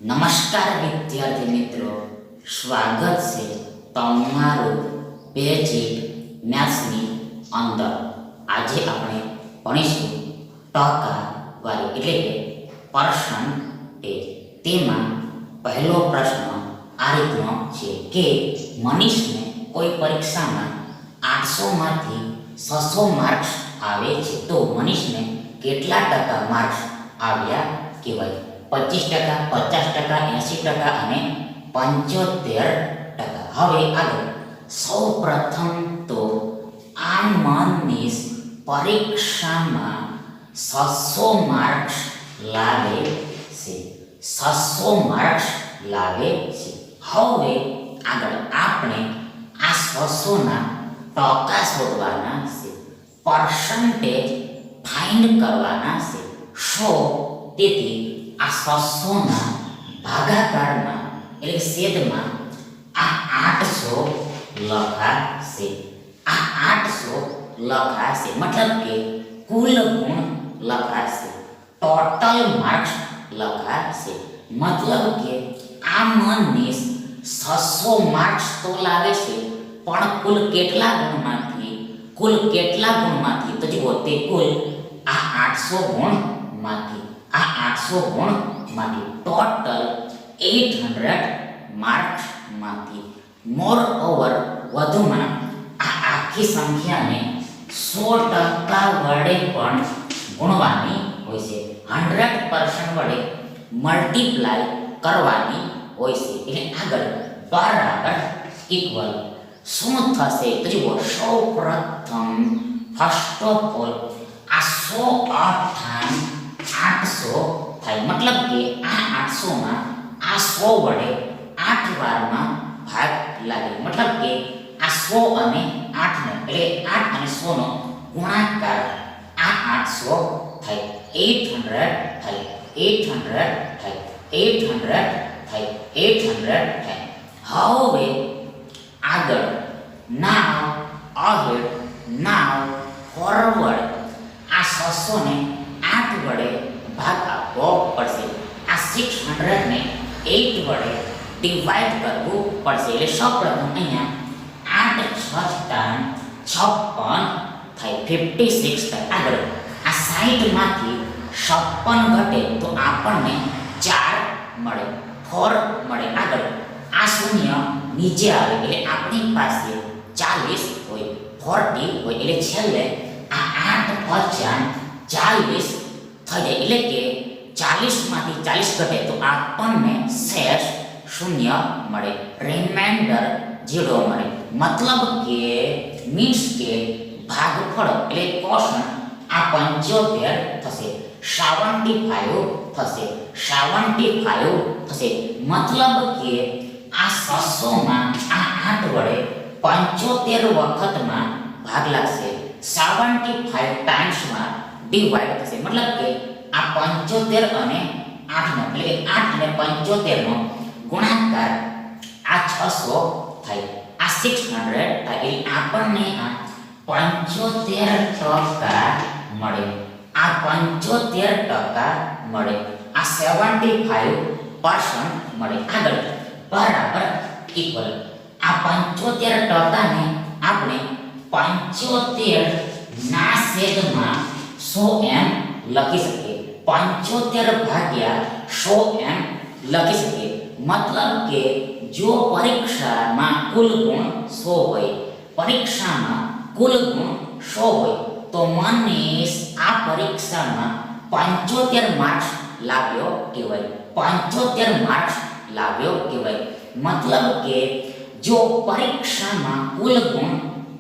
નમસ્કાર વિદ્યાર્થી મિત્રો, સ્વાગત છે તમારું બેઝિક મેથ્સની અંદર. આજે આપણે ભણીશું ટકાવારી એટલે કે પર્સન્ટેજ. તેમાં પહેલો પ્રશ્ન આ રીતનો છે કે મનીષને કોઈ પરીક્ષામાં 800 માંથી 600 માર્ક્સ આવે છે તો મનીષને કેટલા ટકા માર્ક્સ આવ્યા કહેવાય? 25%, 50%, 80% અને 75%. હવે આગળ સૌ પ્રથમ તો આ મનીષ પરીક્ષામાં 600 માર્ક્સ લાવે છે. 600 માર્ક્સ લાવે છે. હવે આગળ આપણે આ 600 ના ટકા શોધવાના છે, પર્સન્ટેજ ફાઇન્ડ કરવાના છે. તેથી આ 600 ના ભાગાકારમાં એટલે છેદમાં આ 800 લખાશે. આ 800 લખાશે મતલબ કે કુલ ગુણ લખાશે, ટોટલ માર્ક્સ લખાશે. મતલબ કે આ મનીષ 600 માર્ક્સ તો લાવે છે, પણ કુલ કેટલા ગુણમાંથી તો જુઓ, તે કુલ આ 800 ગુણમાંથી, આ 800 ગુણમાંથી ટોટલ 800 માર્ક્સમાંથી. મોર ઓવર વધુમાં આ આખી સંખ્યાને 100% વડે પણ ગુણવાની હોય છે, 100% વડે મલ્ટીપ્લાય કરવાની હોય છે. એટલે આગળ બરાબર ઇક્વલ શું થશે તો જુઓ, સૌ પ્રથમ ફર્સ્ટ ઓફ ઓલ આ 100 800 થાય. મતલબ કે આ 800 માં આ 100 વડે 8 વારમાં ભાગ લાગે. મતલબ કે આ 100 અને 8 નો એટલે 8 અને 100 નો ગુણાકાર આ 800 થાય, 800 થાય, 800 થાય, 800 થાય, 800 થાય. હવે આગળ નાવ અહેડ, નાવ ફોરવર્ડ આ 600 ને 8 વડે ભાગ આપવો પડશે. આ 600 ને 8 વડે ડિવાઈડ કરવું પડશે. એટલે સૌપ્રથમ અહીંયા 8 56 થાય, 56 થાય. આગળ આ 60 માંથી 56 ઘટે તો આપણને 4 મળે, 4 મળે. આગળ આ શૂન્ય નીચે આવે એટલે આપણી પાસે 40 હોય, 40 હોય. એટલે છેલ્લે આ 8 50 40 થઈ જાય. એટલે કે 40 માંથી 40 ઘટે તો આપણને શેષ શૂન્ય મળે, રિમાઇન્ડર 0 મળે. મતલબ કે મીન્સ કે ભાગફળ એટલે કોષણ આ 75 થશે, 75 થશે, 75 થશે. મતલબ કે આ 600 માં આ 8 વડે 75 વખતમાં ભાગ લાગશે, 75 ટાઈમ્સમાં ડિવાઈડ થશે. મતલબ કે આ 75 અને 8 નો એટલે 8 અને 75 નો ગુણાકાર આ 600 થાય, આ 600 થાય. એટલે આપણને આ 75% મળે, આ 75% મળે, આ 75% મળે. આગળ બરાબર ઇક્વલ આ 75% ને આપણે 75 ના છેદમાં 100 એમ લખી શકીએ, 75 ભાગ્યા 100 એમ લખી શકીએ. મતલબ કે જો પરીક્ષામાં કુલ ગુણ 100 હોય, પરીક્ષામાં કુલ ગુણ 100 હોય તો મનીષ આ પરીક્ષામાં 75 માર્ક્સ લાવ્યો કહેવાય, 75 માર્ક્સ લાવ્યો કહેવાય. મતલબ કે જો પરીક્ષામાં કુલ ગુણ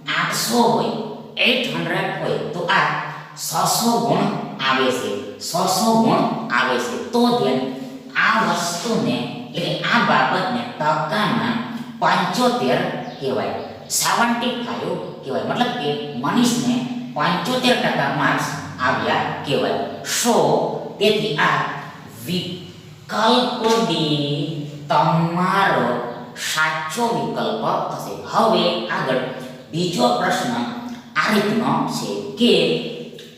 800 હોય, 800 હોય તો આ 600 ગુણ આવે છે, 600 ગુણ આવે છે. તો ધ્યાન આ વસ્તુને એટલે આ બાબતને ટકામાં 75 કહેવાય, 75 કહેવાય. મતલબ કે મનીષને 75% માર્ક્સ આવ્યા કહેવાય. તેથી આ વિકલ્પ ડી તમારો સાચો વિકલ્પ થશે. હવે આગળ બીજો પ્રશ્ન આ રીતનો છે કે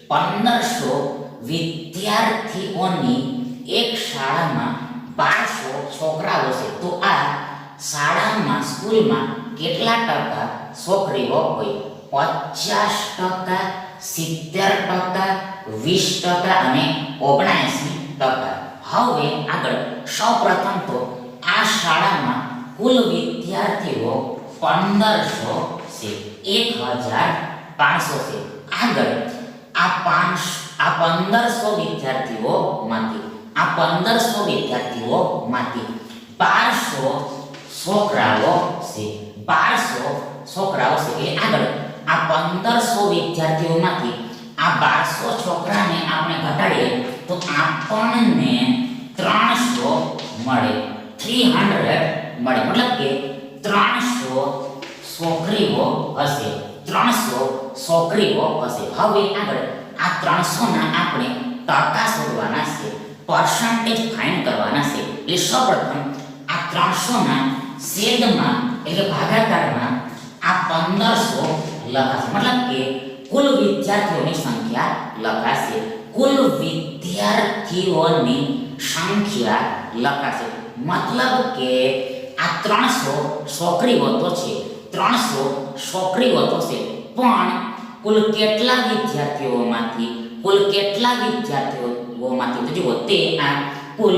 1500 વિદ્યાર્થીઓની એક શાળામાં 1200 ટકાઓ છે. તો આ શાળામાં સ્કૂલમાં કેટલા ટકા છોકરીઓ હોય? 50%, 70%, 20% અને 79%. હવે આગળ સૌપ્રથમ તો આ શાળામાં કુલ વિદ્યાર્થીઓ 1500 છે, 1500 છે. આગળ આ 1500 વિદ્યાર્થીઓમાંથી 1200 છોકરાઓ છે. 1200 છોકરાઓ છે. એટલે આગળ આ 1500 વિદ્યાર્થીઓમાંથી આ 1200 છોકરાને આપણે ઘટાડીએ તો આપણને 300 મળે, 300 મળે. મતલબ કે 300 છોકરીઓ હશે, 300 છોકરીઓ હશે. હવે આગળ આ 300 ના આપણે ટકા શોધવાના છે, પર્સન્ટેજ ફાઇન્ડ કરવાના છે. એટલે સૌપ્રથમ આ 300 ના છેદમાં એટલે ભાગાકારમાં આ 1500 લખાશે. મતલબ કે કુલ વિદ્યાર્થીઓની સંખ્યા લખાશે, કુલ વિદ્યાર્થીઓની સંખ્યા લખાશે. મતલબ કે આ 300 છોકરીઓ તો છે, 300 છોકરીઓ તો છે, પણ કુલ કેટલા વિદ્યાર્થીઓમાંથી તો જુઓ તે આ કુલ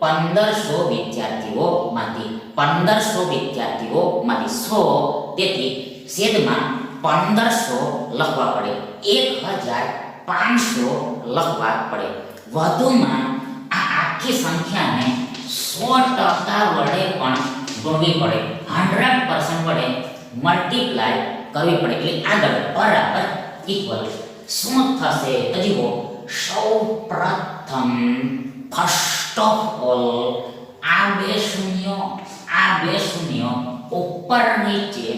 1500 વિદ્યાર્થીઓમાંથી 100, તેથી છેદમાં 1500 લખવા પડે, 1500 લખવા પડે. વધુમાં આ આખી સંખ્યાને 100% વડે પણ ગુણવી પડે, 100% વડે મલ્ટીપ્લાય કરવી પડે. એટલે આગળ બરાબર ઇક્વલ શું થશે તો જુઓ, સૌપ્રથમ ફર્સ્ટ ઓફ ઓલ આ બે શૂન્યો ઉપર નીચે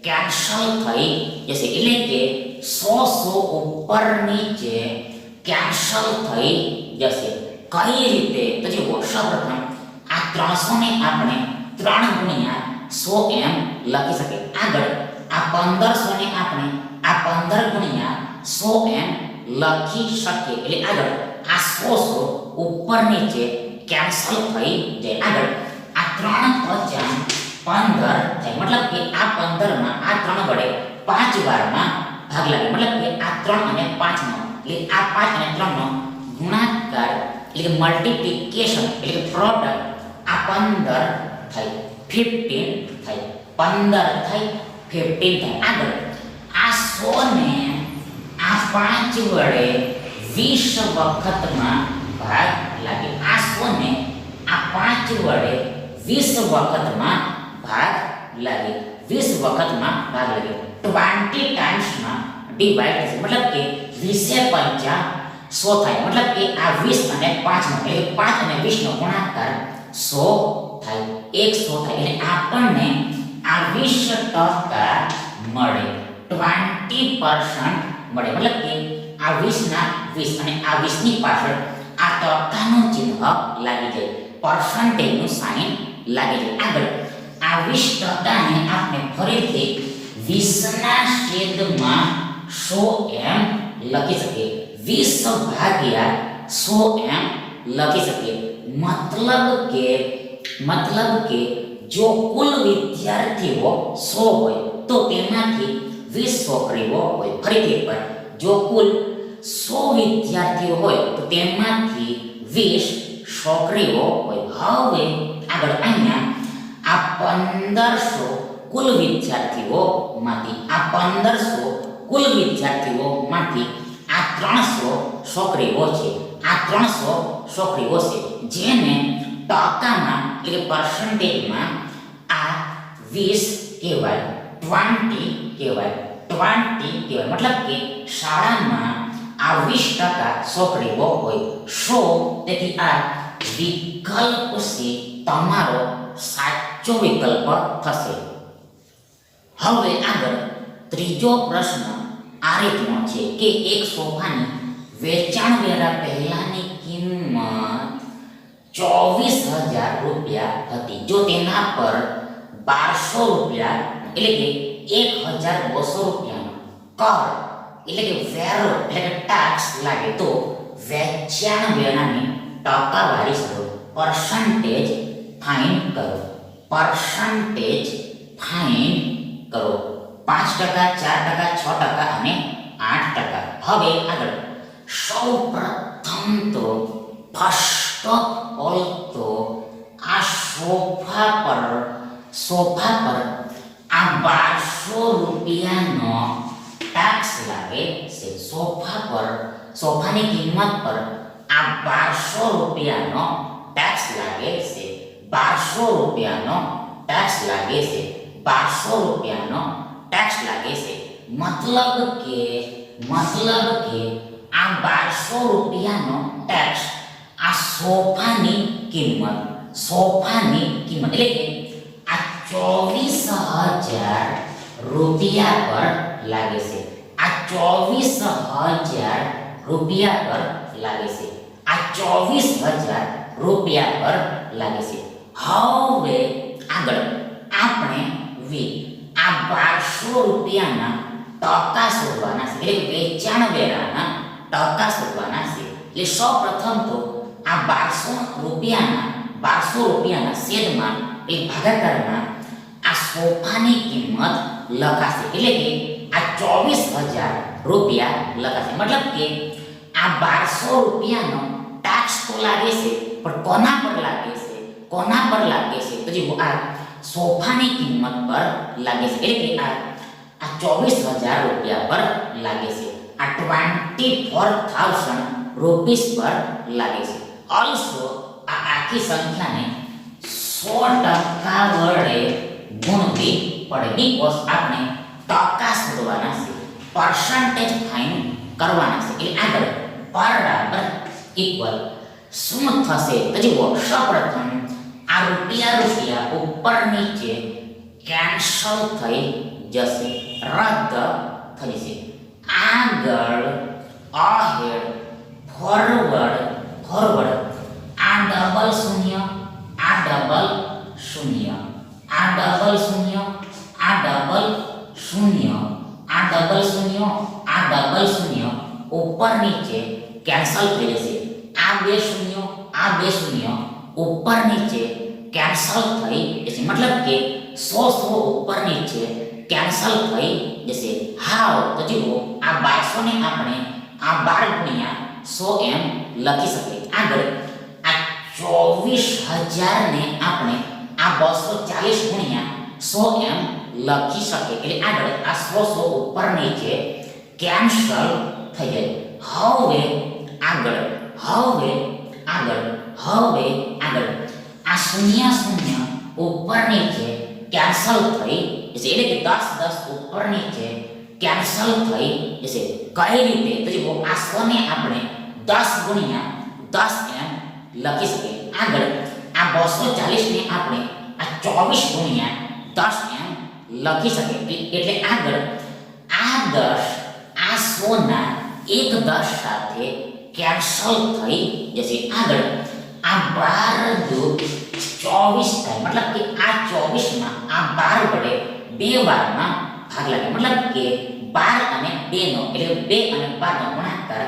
કેન્સલ થઈ જશે. એટલે કે 100 ઉપર નીચે કેન્સલ થઈ જશે. કઈ રીતે તો જુઓ, સૌપ્રથમ આ 300 ને આપણે 3 ગુણ્યા 100 એમ લખી શકીએ. આગળ આ 1500 ને આપણે આ 15 ગુણ્યા 100 એમ લખી શકીએ. એટલે આગળ આ 100 ઉપર નીચે કેન્સલ થઈ જાય. આગળ આ 3 50 15 થાય. મતલબ કે આ 15 માં આ 3 વડે 5 વારમાં ભાગ લાગે. મતલબ કે આ 3 અને 5 નો એટલે આ 5 અને 3 નો ગુણાકાર એટલે કે મલ્ટીપ્લિકેશન એટલે કે પ્રોડક્ટ આ 15 થાય, 15 થાય, 15 થાય, 15 થાય. આગળ આ 100 ને આ 5 વડે 20 વખતમાં ભાગ લાગે. આ 100 ને આ 5 વડે 20 વખતમાં ભાગ લાગે, 20 વખતમાં ભાગ લાગે. 20 ટાઈમ્સમાં ડિવાઇડ થશે. મતલબ કે 20 50 100 થાય. મતલબ કે આ 20 અને 5 નો એટલે 5 અને 20 નો ગુણાકાર 100 થાય, 100 થાય. એટલે આપણને આ 20% મળે, 20% મળે. મતલબ કે આ 20 ના 20 અને આ 20 ની પાછળ આ ટકાનું ચિહ્ન લાગી જાય, પર્સન્ટેજ નું સાઇન લાગી જાય. આગળ આ 20% ને આપણે ફરીથી 20 ના છેદમાં 100 એમ લખી શકીએ, 20 ભાગ્યા 100 એમ લખી શકીએ. મતલબ કે જો કુલ વિદ્યાર્થીઓ 100 હોય તો તેમાંથી 20 છોકરીઓ હોય. ફરીથી એકવાર, જો કુલ 100 વિદ્યાર્થીઓ હોય તો તેમાંથી 20 છોકરીઓ હોય. હવે આગળ અહીંયા આ 1500 કુલ વિદ્યાર્થીઓમાંથી આ 300 છોકરીઓ છે, આ 300 છોકરીઓ છે, જેને ટકામાં એટલે પર્સન્ટેજમાં આ 20 કહેવાય, 20 કહેવાય. મતલબ કે શાળામાં આ 20% છોકરીઓ હોય, 100. તેથી આ વિકલ્પ છે તમારો સાચો વિકલ્પ થશે. હવે આગળ ત્રીજો પ્રશ્ન આ રીતનો છે કે એક સોફાની વેચાણ વેરા પહેલાની કિંમત 24,000 રૂપિયા હતી. જો તેના પર 1200 રૂપિયા એટલે કે 1,200 રૂપિયાનો કર એટલે કે વેરો એટલે કે ટેક્સ લાગે તો વેચાણ વેરાની ટકાવારી શોધો, પર્સન્ટેજ ફાઇન્ડ કરો. પર્સન્ટેજ ફાઇન્ડ કરો. 5%, 4%, 6% અને 8%. હવે આગળ સૌ પ્રથમ તો ફર્સ્ટ ઓફ ઓલ તો આ સોફા પર આ 1200 રૂપિયાનો ટેક્સ લાગે છે. સોફાની કિંમત પર આ 1200 રૂપિયાનો ટેક્સ લાગે છે. 1200 રૂપિયાનો ટેક્સ લાગે છે. 1200 રૂપિયાનો ટેક્સ લાગે છે. મતલબ કે આ 1200 રૂપિયાનો ટેક્સ આ સોફાની કિંમત એટલે કે આ 24,000 રૂપિયા પર લાગે છે. આ 24,000 રૂપિયા પર લાગે છે. આ 24,000 રૂપિયા પર લાગે છે. હવે આગળ આપણે આ 1200 રૂપિયાના ટકા શોધવાના છે. એટલે વેચાણ વેરાના ટકા શોધવાના છે. એટલે સૌપ્રથમ તો આ 1200 રૂપિયાના છેદમાં એક ભાગાકારમાં આ સોફાની કિંમત લખાશે. એટલે કે આ 24,000 રૂપિયા લખાશે. મતલબ કે આ 1200 રૂપિયાનો ટેક્સ તો લાગે છે, પણ કોના પર લાગે છે? તો જો આ સોફાની કિંમત પર લાગે છે. એટલે કે આ 24,000 રૂપિયા પર લાગે છે. આ 24,000 રૂપીસ પર લાગે છે. ઓલસો આ આખી સંખ્યાને 100% વડે ગુણવી પડે. બીકોઝ આપણે ટકા શોધવાના છે, પર્સન્ટેજ ફાઇન્ડ કરવાના છે. એટલે આગળ બરાબર ઇક્વલ શું થશે? તો જુઓ, સૌપ્રથમ આ રૂપિયા ઉપર નીચે કેન્સલ થઈ જશે, રદ થઈ જશે. આગળ અહેડ ફોરવર્ડ આ ડબલ શૂન્ય, આ ડબલ શૂન્ય, આ ડબલ શૂન્ય, આ ડબલ શૂન્ય, આ ડબલ શૂન્ય, આ ડબલ શૂન્ય ઉપર નીચે કેન્સલ થઈ જશે. આ બે શૂન્ય ઉપર નીચે કેન્સલ થઈ જશે. મતલબ કે 100 ઉપર નીચે કેન્સલ થઈ જશે. હાવ તો જુઓ, આ 1200 ને આપણે આ 12 ગુણ્યા 100 એમ લખી શકીએ. આગળ આ 24,000 ને આપણે આ 240 ગુણ્યા 100 એમ લખી શકીએ. એટલે આગળ આ 100 ઉપર નીચે કેન્સલ થઈ જાય. હવે આગળ આ 0 ઉપર નીચે કેન્સલ થઈ જશે. એટલે કે 10 ઉપર નીચે કેન્સલ થઈ જશે. કઈ રીતે? તો જો આ 100 ને આપણે 10 ગુણ્યા 10 એમ લખી શકીએ. આગળ આ 240 ને આપણે આ 24 ગુણ્યા 10 એમ લખી શકીએ. એટલે આગળ આ 10 આ 100 ના એક 10 સાથે કેન્સલ થઈ જશે. આગળ આ 12 દુ 24 થાય. મતલબ કે આ 24 માં આ 12 વડે બે વારમાં ભાગ લાગે. મતલબ કે 12 અને 2 નો એટલે 2 અને 12 નો ગુણાકાર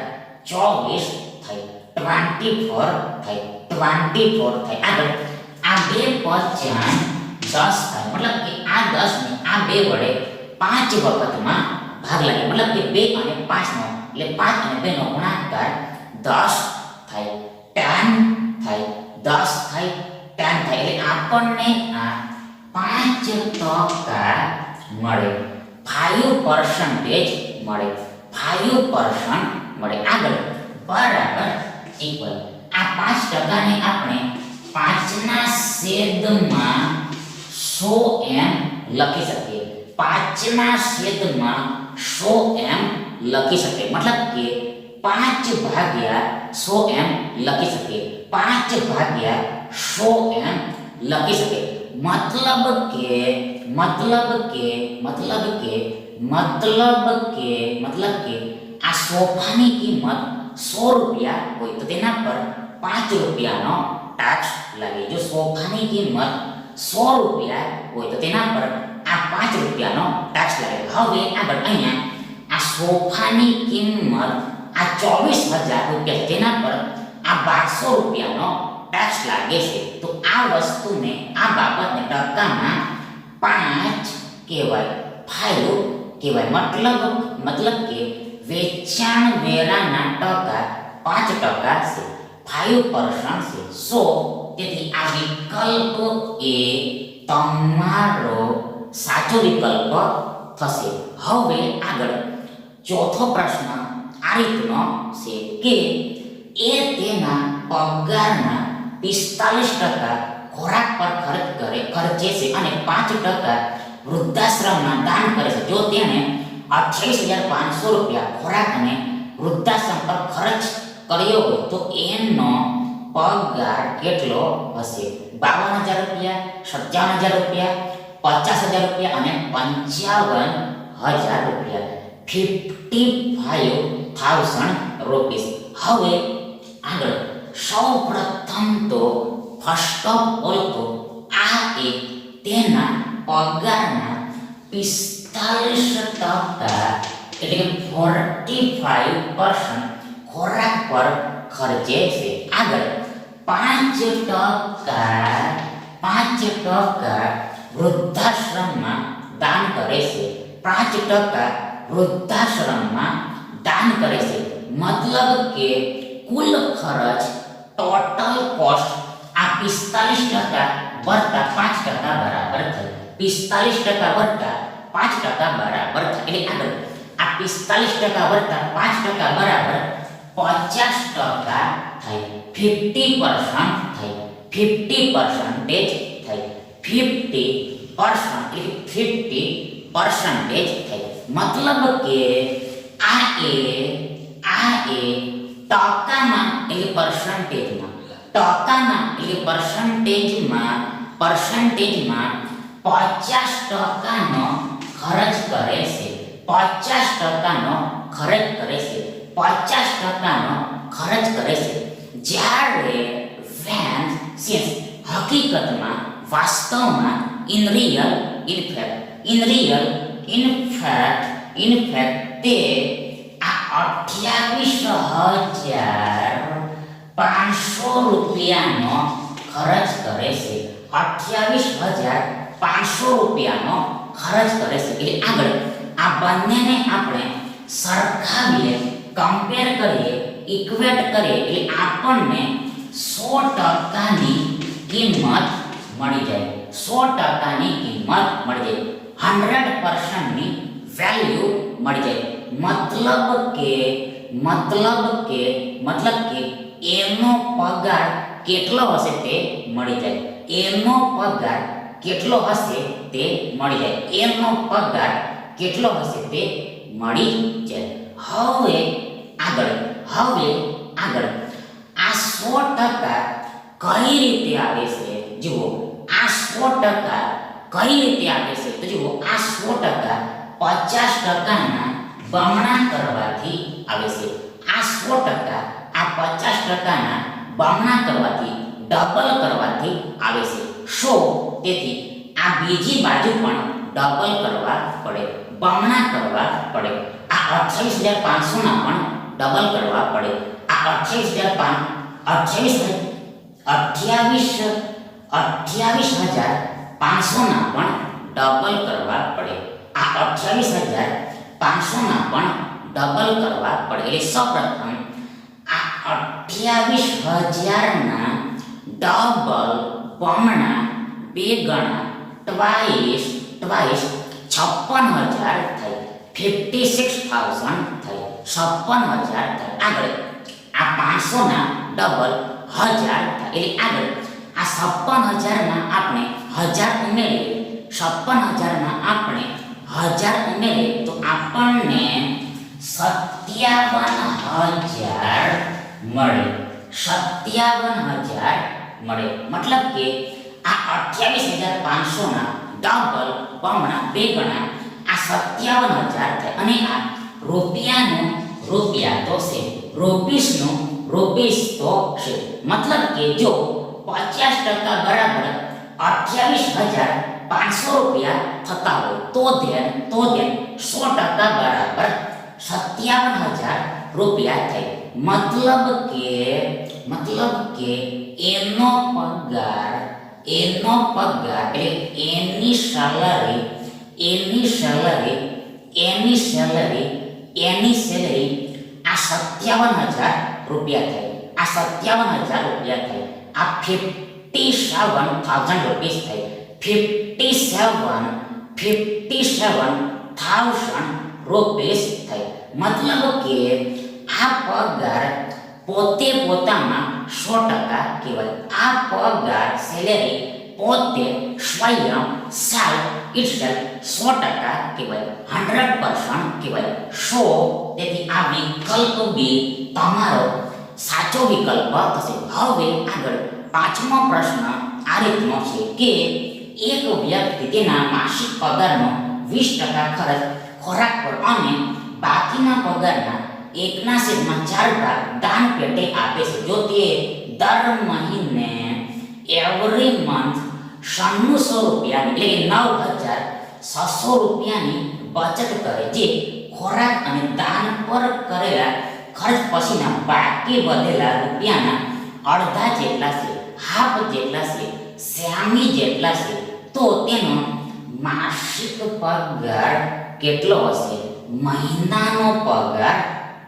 24 થાય. 24 થાય. આગળ આ 2 50 10 થાય. મતલબ કે આ 10 ને આ 2 વડે 5 વખતમાં ભાગ લાગે. મતલબ કે 2 અને 5 નો એટલે 5 અને 2 નો ગુણાકાર 10 થાય. 10 થાય. 10 થાય. 10 થાય. એટલે આપણને આ 5% મળે. 5% મળે. 5% મળે. આગળ બરાબર ઇક્વલ આ 5% ને આપણે 5 ના છેદમાં 100 એમ લખી શકીએ. 5 ના છેદમાં 100 એમ લખી શકીએ. મતલબ કે 5 ભાગ્યા 100 એમ લખી શકીએ. 5 ભાગ્યા 100 એમ લખી શકીએ. મતલબ કે આ સોફાની કિંમત 100 રૂપિયા હોય તો તેના પર 5 રૂપિયાનો ટેક્સ લાગે. જો સોફાની કિંમત 100 રૂપિયા હોય તો તેના પર આ 5 રૂપિયાનો ટેક્સ લાગે. હવે આગળ અહીંયા આ સોફાની કિંમત આ 24,000 રૂપિયા તેના પર આ 1200 રૂપિયાનો ટેક્સ લાગે છે તો આ વસ્તુને આ બાબતને ટકામાં 5 કહેવાય, 5 કહેવાય. મતલબ કે વેચાણ વેરાના ટકા 5% છે, 5% છે. સો તેથી આ વિકલ્પ એ તમારો સાચો વિકલ્પ થશે. હવે આગળ ચોથો પ્રશ્ન આ રીતનો છે કે એ તેના પગારના 45% ખોરાક પર ખર્ચે છે અને 5% વૃદ્ધાશ્રમમાં દાન કરે છે. જો તેણે 28,500 રૂપિયા ખોરાક અને વૃદ્ધાશ્રમ પર ખર્ચ કર્યો હોય તો એનો પગાર કેટલો હશે? 52,000 રૂપિયા, 57,000 રૂપિયા, 50,000 રૂપિયા અને 55,000 રૂપિયા. 55,000 રૂપીસ. હવે આગળ સૌપ્રથમ તો ફર્સ્ટ ઓફ ઓલ તો આ એક તેના પગારના 45% એટલે કે 45% ખોરાક પર ખર્ચે છે. આગળ 5% વૃદ્ધાશ્રમમાં દાન કરે છે. 5% વૃદ્ધાશ્રમમાં દાન કરે છે. મતલબ કે કુલ ખર્ચ ટોટલ કોસ્ટ આ 45% વત્તા 5% બરાબર થાય. 45% વત્તા 5% બરાબર થાય. એટલે આગળ આ 45% વત્તા 5% બરાબર 50% થાય. 50% થાય. 50% થાય. 50% થાય. મતલબ કે આ એ ટકામાં એટલે પર્સન્ટેજમાં પર્સન્ટેજમાં 50%નો ખર્ચ કરે છે. 50%નો ખર્ચ કરે છે. 50%નો ખર્ચ કરે છે. જ્યારે when since હકીકતમાં વાસ્તવમાં in fact તે આ 28,500 રૂપિયાનો ખર્ચ કરે છે. 28,500 રૂપિયાનો ખર્ચ કરે છે. એટલે આગળ આ બંનેને આપણે સરખાવીએ, કમ્પેર કરીએ, ઇક્વેટ કરીએ એટલે આપણને 100%ની કિંમત મળી જાય. 100%ની કિંમત મળી જાય. 100%ની વેલ્યુ મળી જાય. મતલબ કે એનો પગાર કેટલો હશે તે મળી જાય. એનો પગાર કેટલો હશે તે મળી જાય. એનો પગાર કેટલો હશે તે મળી જાય. હવે આગળ આ 100% કઈ રીતે આવે છે? જુઓ આ 100% કઈ રીતે આવે છે? તો જુઓ આ 100% 50%ના બમણા કરવાથી આવે છે. આ 100% આ 50%ના બમણા કરવાથી, ડબલ કરવાથી આવે છે. તેથી આ બીજી બાજુ પણ ડબલ કરવા પડે, બમણા કરવા પડે. આ 28,500 ના પણ ડબલ કરવા પડે. આ 28,500 ના પણ ડબલ કરવા પડે. આ 28,500 ના પણ ડબલ કરવા પડે. એટલે સૌપ્રથમ આ 28,000 ના ડબલ, બમણા, બે ગણા, ટ્વાઇસ 56,000 થાય. 56,000 થાય. 56,000 થાય. આગળ આ 500 ના ડબલ 1000 થાય. એટલે આગળ આ 56,000 ના આપણે 1000 ઉમેરીએ. 56,000 ના આપણે 1000 ઉમેરીએ તો આપણને 57,000 મળે. 57,000 મળે. મતલબ કે આ 28,500 ના ડબલ, બમણા, બે ગણા આ 57,000 થાય. અને આ રૂપિયાનું રૂપિયા તો છે, રૂપીસનું રૂપીસ તો છે. મતલબ કે જો 50% બરાબર 28,500 રૂપિયા થતા હોય તો ધ્યાન 100% બરાબર 57,000 રૂપિયા થાય. મતલબ કે मतलब કે એનો પગાર એટલે એની સેલરી આ 57,000 રૂપિયા થાય. આ 57,000 રૂપીસ થાય. 57,000 રૂપીસ થાય. મતલબ કે આ પગાર પોતે પોતામાં 100% કહેવાય. આ પગાર સેલેરી પોતે સ્વયં સેલ્ફ ઇટસેલ્ફ 100% કહેવાય. 100% કહેવાય. સો તેથી આ વિકલ્પ બી તમારો સાચો વિકલ્પ થશે. હવે આગળ પાંચમો પ્રશ્ન આ રીતનો છે કે એક વ્યક્તિ તેના માસિક પગારનો 20% ખર્ચ ખોરાક પર અને બાકીના પગારના 1/4 ભાગ દાન પેટે આપે છે. જો તે દર મહિને એવરી મંથ 9600 રૂપિયાની એટલે 9,600 રૂપિયાની બચત કરે, જે ખોરાક અને દાન પર કરેલા ખર્ચ પછીના બાકી વધેલા રૂપિયાના અડધા જેટલા છે, હાફ જેટલા છે, સેમી જેટલા છે, તો તેનો માસિક પગાર કેટલો હશે? મહિનાનો પગાર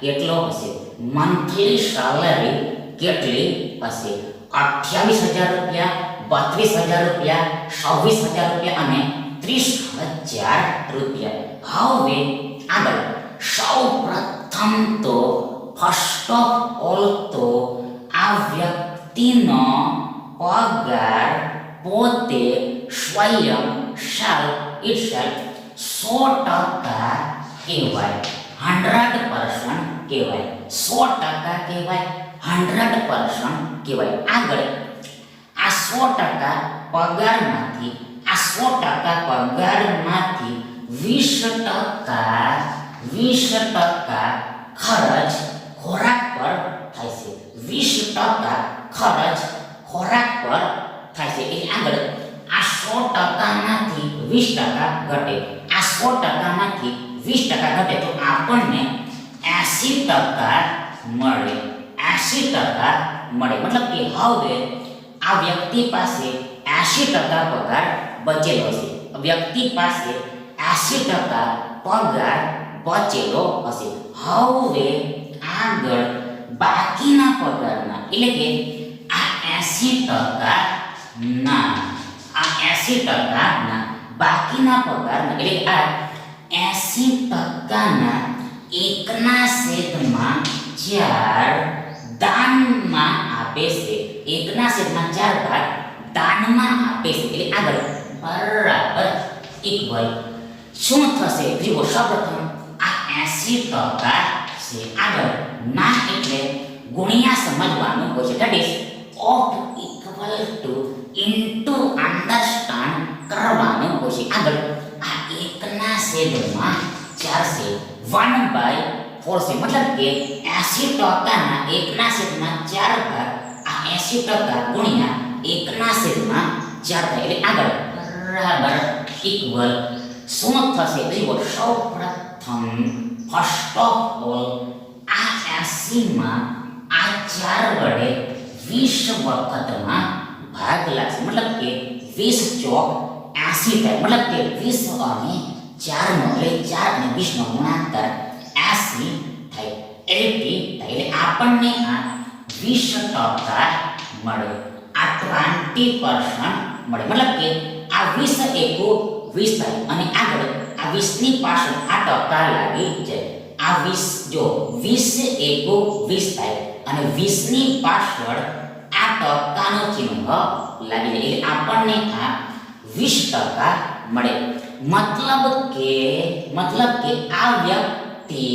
કેટલો હશે? મંથલી સેલરી કેટલી હશે? 28,000 રૂપિયા, 32,000 રૂપિયા, 26,000 રૂપિયા અને 30,000 રૂપિયા. હવે આગળ સૌ પ્રથમ તો ફર્સ્ટ ઓફ ઓલ તો આ વ્યક્તિનો પગાર પોતે સ્વયં સેલ્ફ ઇટસેલ્ફ 100% કહેવાય. 100% કહેવાય. 100% કહેવાય. 100% કહેવાય. આગળ આ 100% પગારમાંથી 20% ખર્ચ ખોરાક પર થાય છે. 20% ખર્ચ ખોરાક પર થાય છે. એટલે આગળ આ 100%માંથી 20% ઘટે. આ 100%માંથી 20% ઘટે તો આપણને 80% મળે. 80% મળે. મતલબ કે હવે આ વ્યક્તિ પાસે 80% પગાર બચેલો છે. વ્યક્તિ પાસે 80% પગાર બચેલો હશે. હવે આગળ બાકીના પગારના એટલે કે આ 80% ના બાકીના પગારના એટલે આ 80%ના 1/4 દાનમાં આપે છે. 1/4 ભાગ દાનમાં આપે છે. એટલે આગળ બરાબર ઇક્વલ શું થશે? જુઓ, સૌપ્રથમ આ 80% છે. આગળ ના એટલે ગુણ્યા સમજવાનું હોય છે. That ease of equal to into understand કરવાનું હોય છે. આગળ આ 1/4 છે. 1/4 છે. મતલબ કે 80%ના 1/4 ભાગ આ 80% ગુણ્યા 1/4 થાય. એટલે આગળ બરાબર ઇક્વલ શું થશે? જુઓ, સૌપ્રથમ ફર્સ્ટ ઓફ ઓલ આ 80માં આ 4 વડે 20 વખતમાં ભાગ લાગશે. મતલબ કે 20 ચોક 80 થાય. મતલબ કે 20 અને 4 નો એટલે 4 અને 20 નો ગુણાકાર 80 થાય. 80 થાય. એટલે આપણને આ 20% મળે. આ 20% મળે. મતલબ કે આ 20 એકુ 20 થાય અને આગળ આ 20 ની પાછળ આ ટકા લાગી જાય. આ 20 જો 20 એકુ 20 થાય અને 20 ની પાછળ આ ટકાનું ચિહ્ન લાગી જાય. એટલે આપણને આ 20% મળે. મતલબ કે આ વ્યક્તિ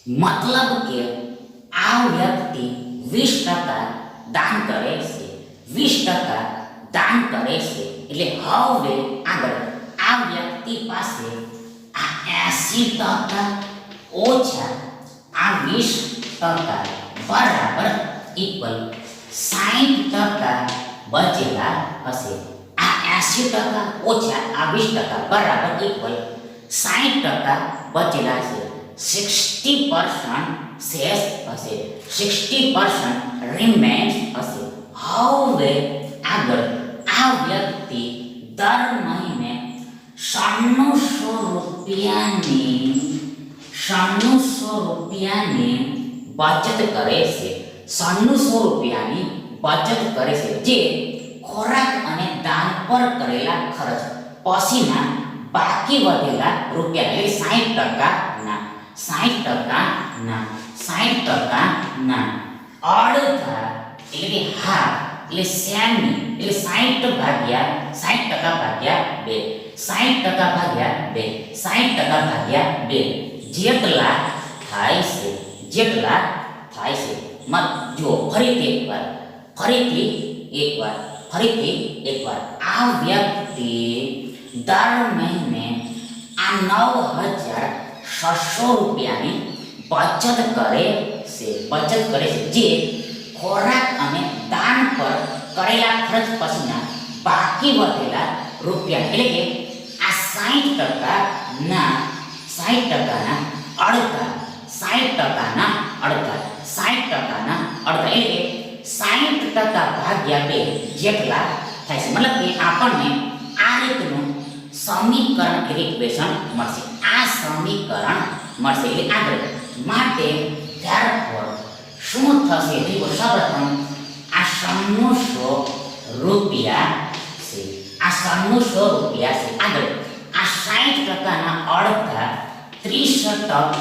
મતલબ કે આ વ્યક્તિ 20% દાન કરે છે, 20% દાન કરે છે. એટલે હવે આગળ આ વ્યક્તિ પાસે આ 80% ઓછા આ 20% બરાબર ઇક્વલ 60% બચેલા હશે. આ 80% ઓછા આ 20% બરાબર ઇક્વલ 60% બચેલા છે. 60% શેષ હશે, 60% રિમેન્સ હશે. હવે આગળ આ વ્યક્તિ દર મહિને 9600 રૂપિયાની બચત કરે છે. 9600 રૂપિયાની બચત કરે છે, જે ખોરાક અને દાન પર કરેલા ખર્ચ પછીના બાકી વધેલા રૂપિયા એટલે 60% અડધા એટલે કે હાફ એટલે સેમી એટલે 60% ભાગ્યા 2 જેટલા થાય છે. મત જો ફરીથી એકવાર આ વ્યક્તિ દર મહિને આ 9600 રૂપિયાની બચત કરે છે, જે ખોરાક અને દાન પર કરેલા ખર્ચ પછીના બાકી વધેલા રૂપિયા એટલે કે આ 60%ના અડધા એટલે કે 60% ભાગ્યા 2 જેટલા થાય છે. મતલબ કે આપણને આ રીતનું સમીકરણ ઇક્વેશન મળશે. એટલે આગળ માટે therefore શું થશે? તો સૌપ્રથમ આ 9600 રૂપિયા છે. આગળ આ 60%ના અડધા 30%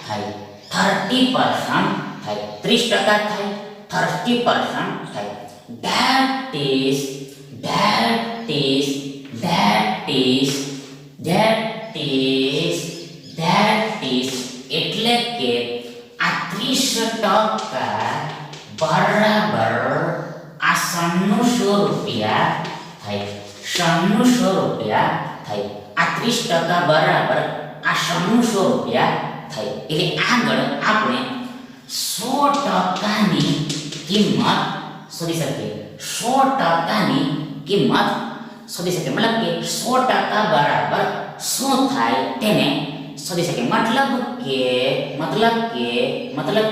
થાય, 30% થાય, 30% થાય, 30% થાય. That is એટલે કે આ 30% બરાબર આ 9600 રૂપિયા થાય. આ 30% બરાબર આ 9600 રૂપિયા થાય. એટલે આગળ આપણે 100%ની કિંમત શોધી શકીએ. 100%ની કિંમત શોધી શકીએ. મતલબ કે 100% બરાબર શું થાય તેને શોધી શકીએ. મતલબ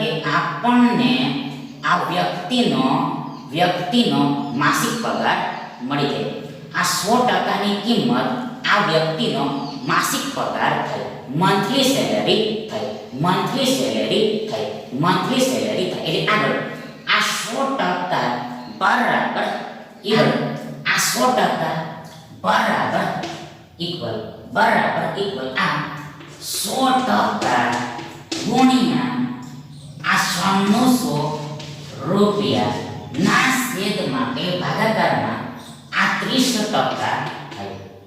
કે આપણને આ વ્યક્તિનો માસિક પગાર મળી જાય. આ 100%ની કિંમત આ વ્યક્તિનો માસિક પગાર થાય, મંથલી સેલેરી થાય. એટલે આગળ આ 100% બરાબર ઇક્વલ આ 100% ગુણ્યા આ 9600 રૂપિયા ના છેદમાં કે ભાગાકારમાં આ 30% થાય,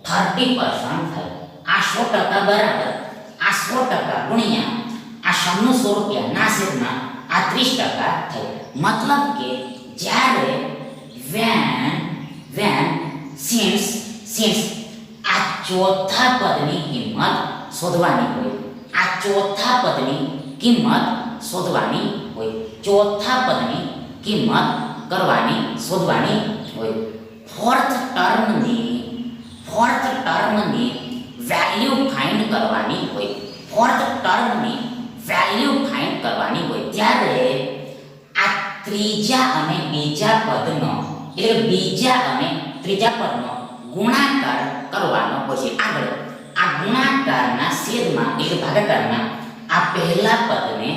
30% થાય. આ 100% બરાબર આ 100% ગુણ્યા આ 9600 રૂપિયા ના છેદમાં આ 30% થાય. મતલબ કે જ્યારે since આ ચોથા પદની કિંમત શોધવાની હોય, શોધવાની હોય. ફોર્થ ટર્મની વેલ્યુ ફાઇન્ડ કરવાની હોય. ત્યારે આ ત્રીજા અને ત્રીજા પદનો ગુણાકાર કરવાનો હોય છે. આગળ આ ગુણાકારના છેદમાં એટલે ભાગાકારમાં આ પહેલા પદને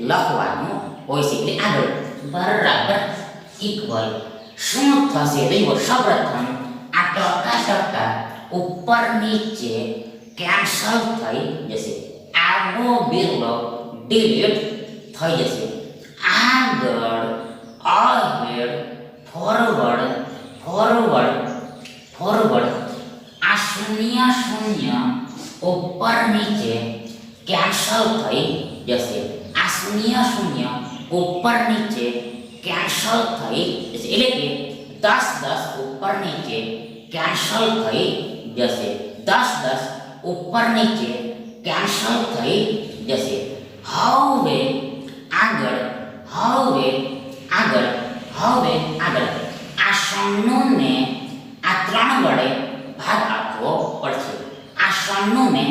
લખવાનું હોય છે. એટલે આગળ બરાબર ઇક્વલ શું થશે? તો સૌપ્રથમ આ ટકા ઉપર નીચે કેન્સલ થઈ જશે. આગો બિરલો ડિલીટ થઈ જશે. આગળ અહેડ ફોરવર્ડ આ 00 ઉપર નીચે કેન્સલ થઈ જશે. આ શૂન્ય શૂન્ય ઉપર નીચે કેન્સલ થઈ જશે, એટલે કે 10 ઉપર નીચે કેન્સલ થઈ જશે. 10 ઉપર નીચે કેન્સલ થઈ જશે. હવે આગળ આ 96 ને આ 3 વડે ભાગ આપવો પડશે. આ 96 ને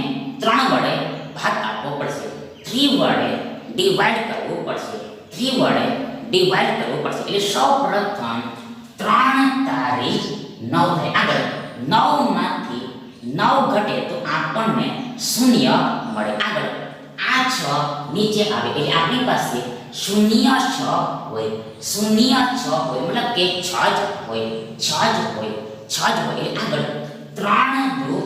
3 વડે ભાગ આપવો પડશે. 3 વડે ડિવાઈડ કરવું પડશે. 3 વડે ડિવાઈડ કરવું પડશે. એટલે સૌપ્રથમ 3 તારીખ 9 થાય. આગળ 9 માંથી 9 ઘટે તો આપણને શૂન્ય મળે. આગળ આ 6 નીચે આવે એટલે આપણી પાસે 06 હોય. 06 હોય મતલબ કે 6 જ હોય. 6 જ હોય. એટલે આગળ 3 દુ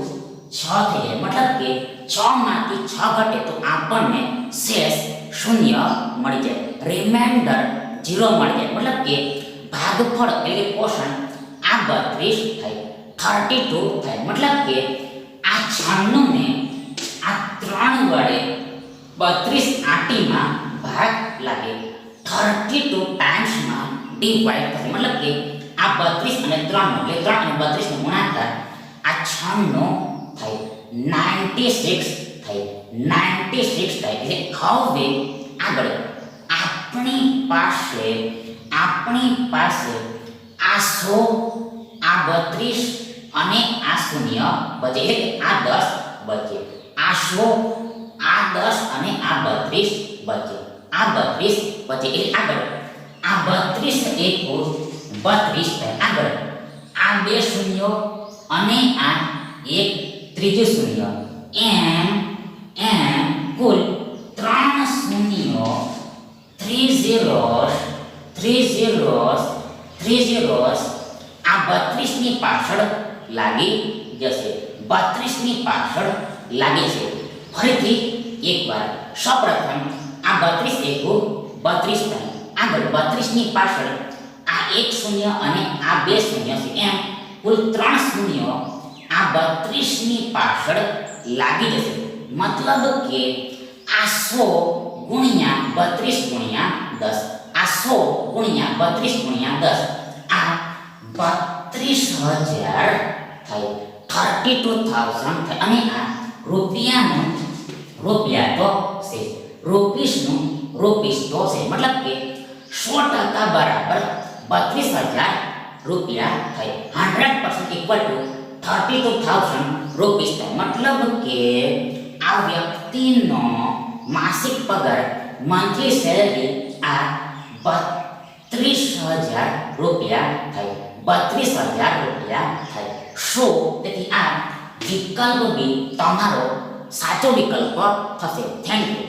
6 થઈ જાય. મતલબ કે 6 માંથી 6 ઘટે તો આપણને શેષ શૂન્ય મળી જાય. રિમાઇન્ડર 0 મળી જાય. મતલબ કે ભાગફળ એટલે કે પોષણ આ 32 થાય. 32 થાય. મતલબ કે આ 96 ને આ 3 વડે 32 આંટીમાં ભાગ લાગે. 32 ટાઈમ્સમાં ડિવાઈડ થાય. મતલબ કે આ 32 અને 3 એટલે 3 અને 32 નો ગુણાકાર આ 96 થાય. 96 થાય. 96 થાય. એટલે હવે આગળ આપણી પાસે આ 100 આ 32 અને આ શૂન્ય બચે. એટલે કે આ 10 બચે. આ 100 આ 10 અને આ 32 બચે. આ 32 બચે. એટલે આગળ આ 32 એકુ 32 થાય. આગળ આ 2 શૂન્યો અને આ એક ત્રીજું શૂન્ય એમ કુલ 3 શૂન્યો 3 zeros આ 32 ની પાછળ લાગી જશે. 32 ની પાછળ લાગે છે. ફરીથી એકવાર સૌપ્રથમ આ 32 એકુ 32 થાય. આગળ 32 ની પાછળ આ એક શૂન્ય અને આ 2 શૂન્ય છે. એમ કુલ 3 શૂન્યો આ 32 ની પાછળ લાગી જશે. મતલબ કે આ 100 ગુણ્યા 32 ગુણ્યા 10 આ 100 ગુણ્યા 32 ગુણ્યા 10 આ 32,000 થાય. 32,000 થાય. અને આ રૂપિયા તો છે. રૂપીસ તો છે. મતલબ કે 100% બરાબર 32,000 રૂપિયા થાય. 100% ઇક્વલ ટુ 32,000 રૂપીસ થાય. મતલબ કે આ વ્યક્તિનો માસિક પગાર મંથલી સેલેરી આ 32,000 રૂપિયા થાય. 32,000 રૂપિયા થાય. તેથી આ વિકલ્પ બી તમારો સાચો વિકલ્પ થશે. Thank you.